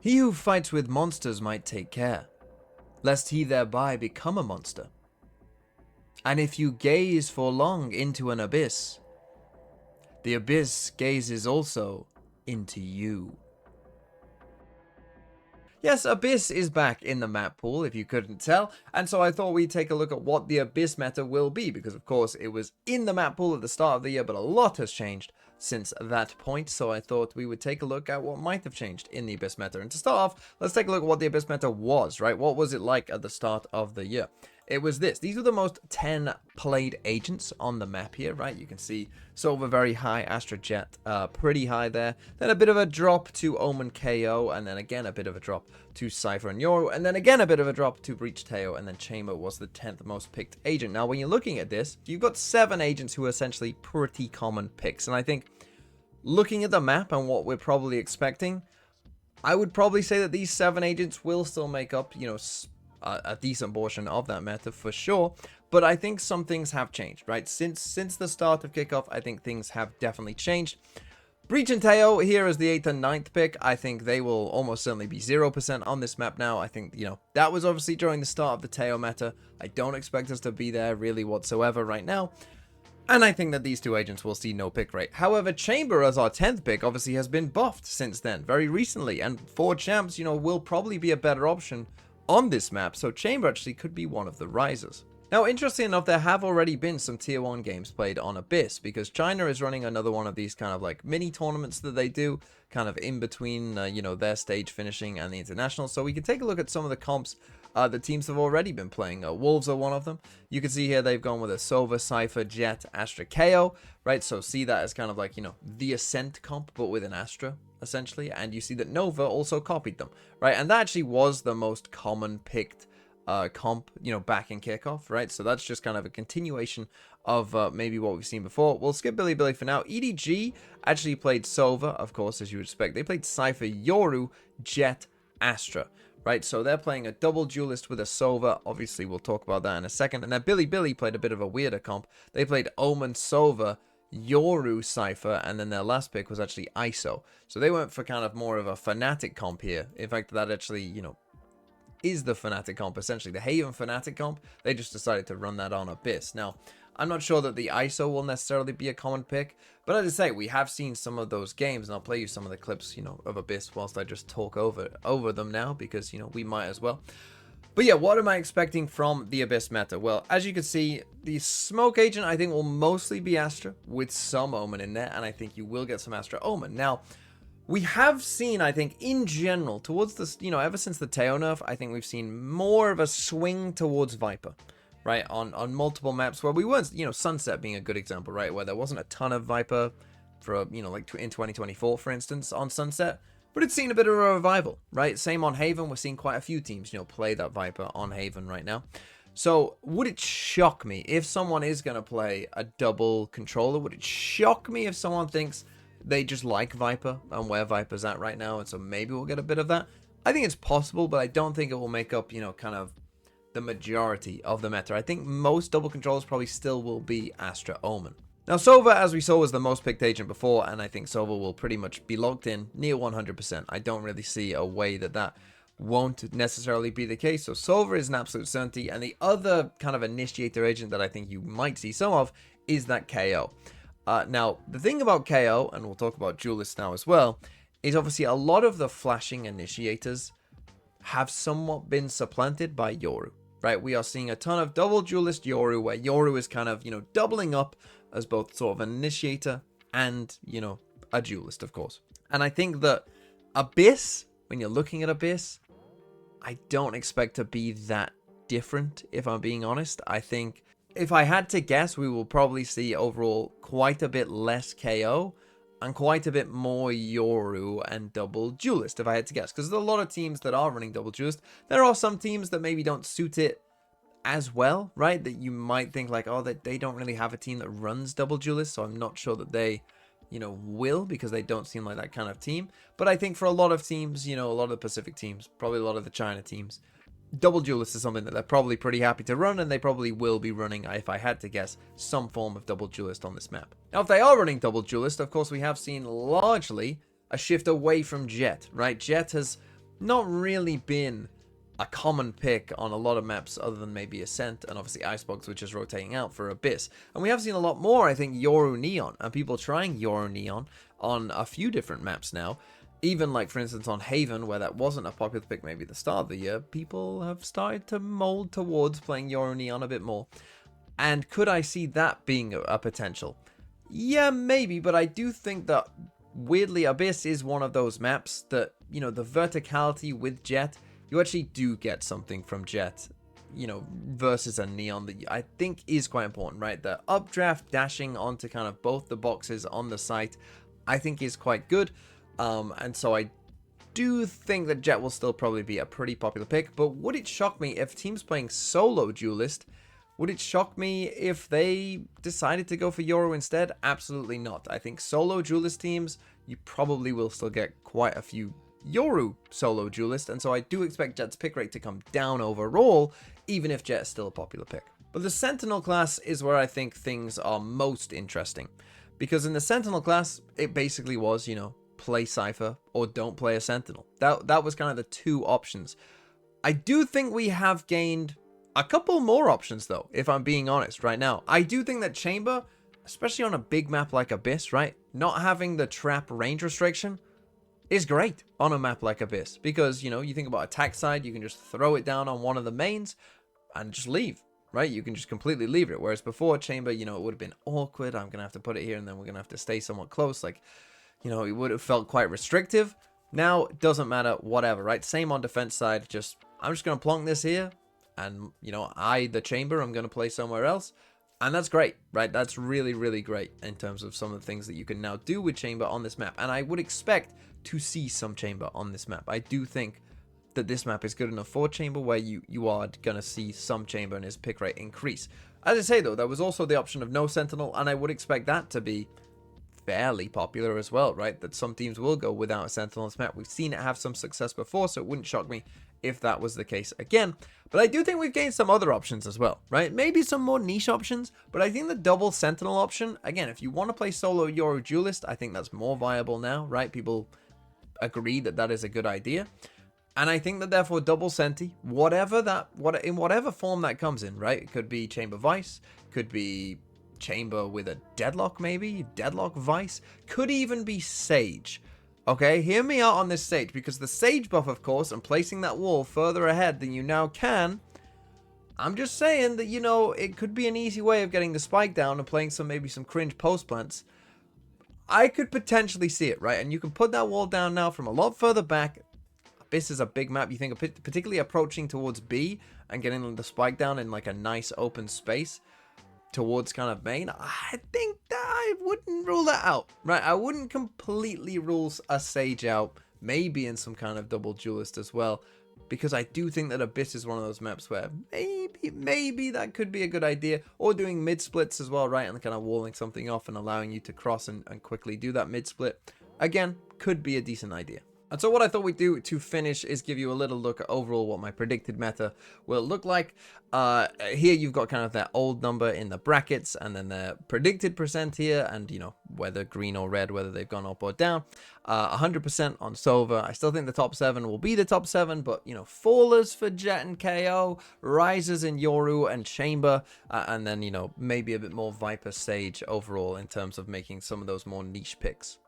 He who fights with monsters might take care, lest he thereby become a monster. And if you gaze for long into an abyss, the abyss gazes also into you. Yes, Abyss is back in the map pool, if you couldn't tell, and so I thought we'd take a look at what the Abyss meta will be, because of course it was in the map pool at the start of the year, but a lot has changed since that point, so I thought we would take a look at what might have changed in the Abyss meta. And to start off, let's take a look at what the Abyss meta was, right? What was it like at the start of the year? It was this. These were the most 10 played agents on the map here, right? You can see Silver very high, Astra Jet pretty high there. Then a bit of a drop to Omen KO, and then again a bit of a drop to Cypher and Yoru, and then again a bit of a drop to Breach Teo, and then Chamber was the 10th most picked agent. Now, when you're looking at this, you've got 7 agents who are essentially pretty common picks, and I think looking at the map and what we're probably expecting, I would probably say that these 7 agents will still make up, you know, a decent portion of that meta for sure, but I think some things have changed, right? Since the start of kickoff, I think things have definitely changed. Breach and Teo here as the 8th and 9th pick. I think they will almost certainly be 0% on this map now. I think, you know, that was obviously during the start of the Teo meta. I don't expect us to be there really whatsoever right now. And I think that these 2 agents will see no pick rate. However, Chamber as our 10th pick obviously has been buffed since then, very recently. And 4 champs, you know, will probably be a better option on this map, so Chamber actually could be one of the risers. Now, interestingly enough, there have already been some tier 1 games played on Abyss, because China is running another one of these kind of like mini tournaments that they do, kind of in between, you know, their stage finishing and the international. So we can take a look at some of the comps the teams have already been playing. Wolves are one of them. You can see here they've gone with a Sova, Cypher, Jet, Astra, KO, right? So see that as kind of like, you know, the Ascent comp, but with an Astra, essentially. And you see that Nova also copied them, right? And that actually was the most common picked comp, you know, back in kickoff, right? So that's just kind of a continuation of maybe what we've seen before. We'll skip Billy for now. EDG actually played Sova, of course, as you would expect. They played Cypher, Yoru, Jet, Astra. Right, so they're playing a double duelist with a Sova. Obviously, we'll talk about that in a second. And then Billy played a bit of a weirder comp. They played Omen Sova, Yoru Cypher, and then their last pick was actually ISO. So they went for kind of more of a Fnatic comp here. In fact, that actually, you know, is the Fnatic comp, essentially. The Haven Fnatic comp, they just decided to run that on Abyss. Now, I'm not sure that the ISO will necessarily be a common pick, but as I say, we have seen some of those games, and I'll play you some of the clips, you know, of Abyss whilst I just talk over them now, because, you know, we might as well. But yeah, what am I expecting from the Abyss meta? Well, as you can see, the Smoke Agent, I think, will mostly be Astra, with some Omen in there, and I think you will get some Astra Omen. Now, we have seen, I think, in general, towards this, you know, ever since the Teo nerf, I think we've seen more of a swing towards Viper. Right, on multiple maps where we weren't, you know, Sunset being a good example, right, where there wasn't a ton of Viper for, you know, like in 2024, for instance, on Sunset, but it's seen a bit of a revival, right? Same on Haven, we're seeing quite a few teams, you know, play that Viper on Haven right now. So would it shock me if someone is going to play a double controller? Would it shock me if someone thinks they just like Viper and where Viper's at right now, and so maybe we'll get a bit of that? I think it's possible, but I don't think it will make up, you know, kind of the majority of the meta. I think most double controllers probably still will be Astra Omen. Now, Sova, as we saw, was the most picked agent before, and I think Sova will pretty much be locked in near 100%. I don't really see a way that that won't necessarily be the case. So Sova is an absolute certainty, and the other kind of initiator agent that I think you might see some of is that KO. Now, the thing about KO, and we'll talk about Duelist now as well, is obviously a lot of the flashing initiators have somewhat been supplanted by Yoru. Right, we are seeing a ton of double duelist Yoru, where Yoru is kind of, you know, doubling up as both sort of an initiator and, you know, a duelist, of course. And I think that Abyss, when you're looking at Abyss, I don't expect to be that different, if I'm being honest. I think if I had to guess, we will probably see overall quite a bit less KO and quite a bit more Yoru and double duelist, if I had to guess. Because there's a lot of teams that are running double duelist. There are some teams that maybe don't suit it as well, right? That you might think like, oh, that they don't really have a team that runs double duelist, so I'm not sure that they, you know, will, because they don't seem like that kind of team. But I think for a lot of teams, you know, a lot of the Pacific teams, probably a lot of the China teams, double duelist is something that they're probably pretty happy to run, and they probably will be running, if I had to guess, some form of double duelist on this map. Now, if they are running double duelist, of course, we have seen largely a shift away from Jet, right? Jet has not really been a common pick on a lot of maps other than maybe Ascent and obviously Icebox, which is rotating out for Abyss. And we have seen a lot more, I think, Yoru Neon, and people trying Yoru Neon on a few different maps now. Even like, for instance, on Haven, where that wasn't a popular pick maybe at the start of the year, people have started to mold towards playing Yoru Neon a bit more. And could I see that being a potential? Yeah, maybe, but I do think that, weirdly, Abyss is one of those maps that, you know, the verticality with Jet, you actually do get something from Jet, you know, versus a Neon that I think is quite important, right? The updraft dashing onto kind of both the boxes on the site, I think is quite good. And so I do think that Jet will still probably be a pretty popular pick, but would it shock me if teams playing solo Duelist, would it shock me if they decided to go for Yoru instead? Absolutely not. I think solo Duelist teams, you probably will still get quite a few Yoru solo Duelist, and so I do expect Jet's pick rate to come down overall, even if Jet is still a popular pick. But the Sentinel class is where I think things are most interesting, because in the Sentinel class, it basically was, you know, play Cypher or don't play a Sentinel. That was kind of the two options. I do think we have gained a couple more options, though, if I'm being honest right now. I do think that Chamber, especially on a big map like Abyss, right, not having the trap range restriction is great on a map like Abyss, because, you know, you think about attack side, you can just throw it down on one of the mains and just leave, right? You can just completely leave it, whereas before Chamber, you know, it would have been awkward. I'm gonna have to put it here and then we're gonna have to stay somewhat close, like, you know, it would have felt quite restrictive. Now it doesn't matter, whatever, right? Same on defense side, just I'm just gonna plonk this here, and, you know, the Chamber, I'm gonna play somewhere else. And that's great, right? That's really, really great in terms of some of the things that you can now do with Chamber on this map. And I would expect to see some Chamber on this map. I do think that this map is good enough for Chamber where you are going to see some Chamber and his pick rate increase. As I say, though, there was also the option of no Sentinel, and I would expect that to be fairly popular as well, right? That some teams will go without a Sentinel on this map. We've seen it have some success before, so it wouldn't shock me if that was the case again. But I do think we've gained some other options as well, right? Maybe some more niche options, but I think the double Sentinel option, again, if you want to play solo Yoru Duelist, I think that's more viable now, right? People agree that that is a good idea. And I think that therefore double Senti, in whatever form that comes in, right? It could be Chamber Vice, could be Chamber with a Deadlock maybe, Deadlock Vice, could even be Sage. Okay, hear me out on this Sage, because the Sage buff, of course, and placing that wall further ahead than you now can, I'm just saying that, you know, it could be an easy way of getting the spike down and playing maybe some cringe post plants. I could potentially see it, right? And you can put that wall down now from a lot further back. Abyss is a big map. You think particularly approaching towards B and getting the spike down in like a nice open space towards kind of main, I think that I wouldn't rule that out, right? I wouldn't completely rule a Sage out, maybe in some kind of double Duelist as well, because I do think that Abyss is one of those maps where maybe that could be a good idea, or doing mid splits as well, right? And kind of walling something off and allowing you to cross and quickly do that mid split. Again, could be a decent idea. And so what I thought we'd do to finish is give you a little look at overall what my predicted meta will look like. Here you've got kind of that old number in the brackets, and then the predicted percent here, and, you know, whether green or red, whether they've gone up or down. 100% on Sova. I still think the top 7 will be the top 7, but, you know, fallers for Jet and KO, risers in Yoru and Chamber, and then, you know, maybe a bit more Viper Sage overall in terms of making some of those more niche picks.